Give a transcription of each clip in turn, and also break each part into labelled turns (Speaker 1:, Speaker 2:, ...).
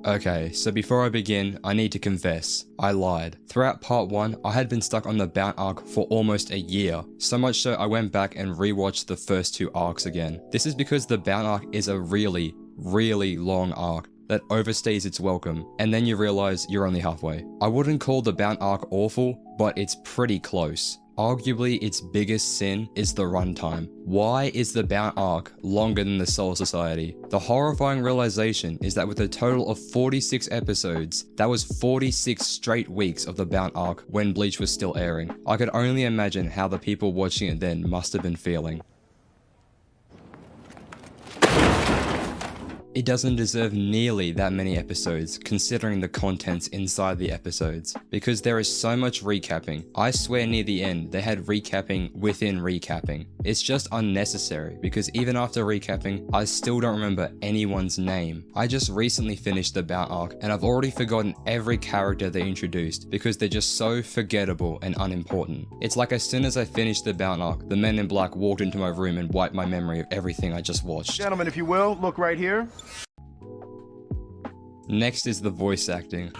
Speaker 1: Okay, so before I begin, I need to confess, I lied. Throughout part 1, I had been stuck on the Bount arc for almost a year, so much so I went back and rewatched the first 2 arcs again. This is because the Bount arc is a really long arc that overstays its welcome, and then you realize you're only halfway. I wouldn't call the Bount arc awful, but it's pretty close. Arguably, its biggest sin is the runtime. Why is the Bount arc longer than the Soul Society? The horrifying realization is that with a total of 46 episodes, that was 46 straight weeks of the Bount arc when Bleach was still airing. I could only imagine how the people watching it then must have been feeling. It doesn't deserve nearly that many episodes, considering the contents inside the episodes, because there is so much recapping. I swear near the end, they had recapping within recapping. It's just unnecessary, because even after recapping, I still don't remember anyone's name. I just recently finished the Bount arc, and I've already forgotten every character they introduced, because they're just so forgettable and unimportant. It's like as soon as I finished the Bount arc, the Men in Black walked into my room and wiped my memory of everything I just watched.
Speaker 2: Gentlemen, if you will, look right here.
Speaker 1: Next is the voice acting.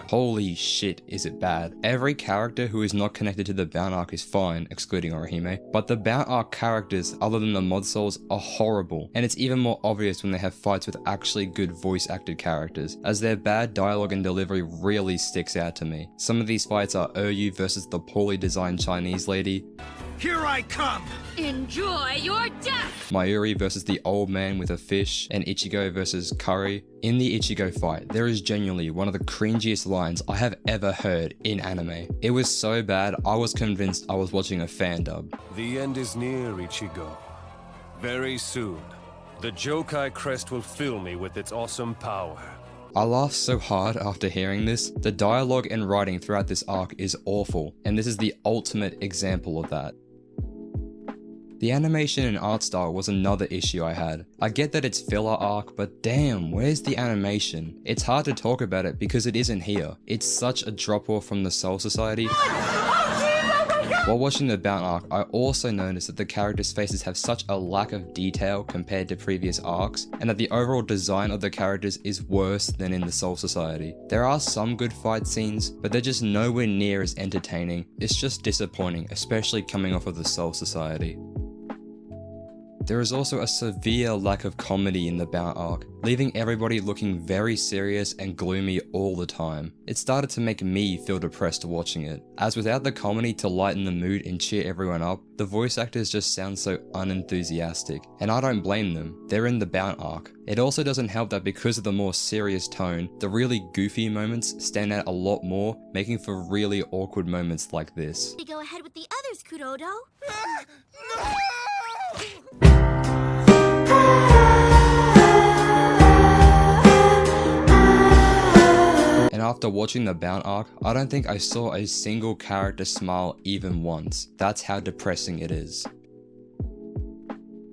Speaker 1: Holy shit, is it bad. Every character who is not connected to the Bount arc is fine, excluding Orihime, but the Bount arc characters other than the mod souls are horrible, and it's even more obvious when they have fights with actually good voice acted characters, as their bad dialogue and delivery really sticks out to me. Some of these fights are Uryu versus the poorly designed Chinese lady,
Speaker 2: Here I come!
Speaker 3: Enjoy your death!
Speaker 1: Mayuri versus the old man with a fish, and Ichigo versus Curry. In the Ichigo fight, there is genuinely one of the cringiest lines I have ever heard in anime. It was so bad, I was convinced I was watching a fan dub.
Speaker 4: The end is near, Ichigo. Very soon, the Jokai crest will fill me with its awesome power.
Speaker 1: I laughed so hard after hearing this. The dialogue and writing throughout this arc is awful, and this is the ultimate example of that. The animation and art style was another issue I had. I get that it's filler arc, but damn, where's the animation? It's hard to talk about it because it isn't here. It's such a drop off from the Soul Society. While watching the Bount arc, I also noticed that the characters' faces have such a lack of detail compared to previous arcs, and that the overall design of the characters is worse than in the Soul Society. There are some good fight scenes, but they're just nowhere near as entertaining. It's just disappointing, especially coming off of the Soul Society. There is also a severe lack of comedy in the Bount arc, leaving everybody looking very serious and gloomy all the time. It started to make me feel depressed watching it, as without the comedy to lighten the mood and cheer everyone up, the voice actors just sound so unenthusiastic, and I don't blame them, they're in the Bount arc. It also doesn't help that because of the more serious tone, the really goofy moments stand out a lot more, making for really awkward moments like this.
Speaker 3: We go ahead with the others, Kurodo.
Speaker 1: And after watching the Bount arc, I don't think I saw a single character smile even once. That's how depressing it is.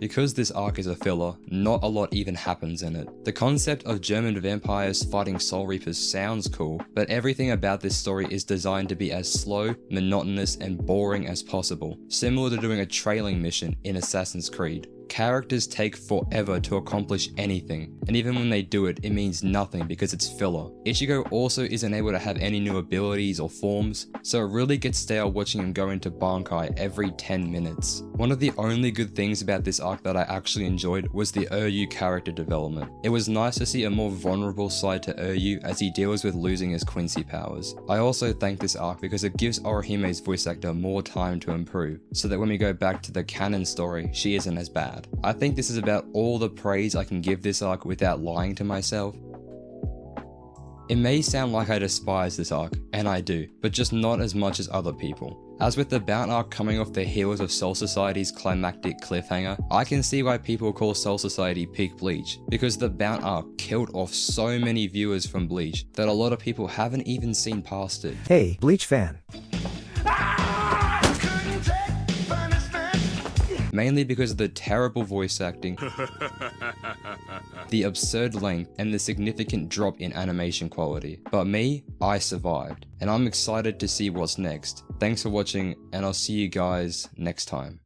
Speaker 1: Because this arc is a filler, not a lot even happens in it. The concept of German vampires fighting Soul Reapers sounds cool, but everything about this story is designed to be as slow, monotonous, and boring as possible, similar to doing a trailing mission in Assassin's Creed. Characters take forever to accomplish anything, and even when they do it, it means nothing because it's filler. Ichigo also isn't able to have any new abilities or forms, so it really gets stale watching him go into Bankai every 10 minutes. One of the only good things about this arc that I actually enjoyed was the Uryu character development. It was nice to see a more vulnerable side to Uryu as he deals with losing his Quincy powers. I also thank this arc because it gives Orihime's voice actor more time to improve, so that when we go back to the canon story, she isn't as bad. I think this is about all the praise I can give this arc without lying to myself. It may sound like I despise this arc, and I do, but just not as much as other people. As with the Bount arc coming off the heels of Soul Society's climactic cliffhanger, I can see why people call Soul Society peak Bleach, because the Bount arc killed off so many viewers from Bleach that a lot of people haven't even seen past it.
Speaker 5: Hey, Bleach fan.
Speaker 1: Mainly because of the terrible voice acting, the absurd length, and the significant drop in animation quality. But me, I survived, and I'm excited to see what's next. Thanks for watching, and I'll see you guys next time.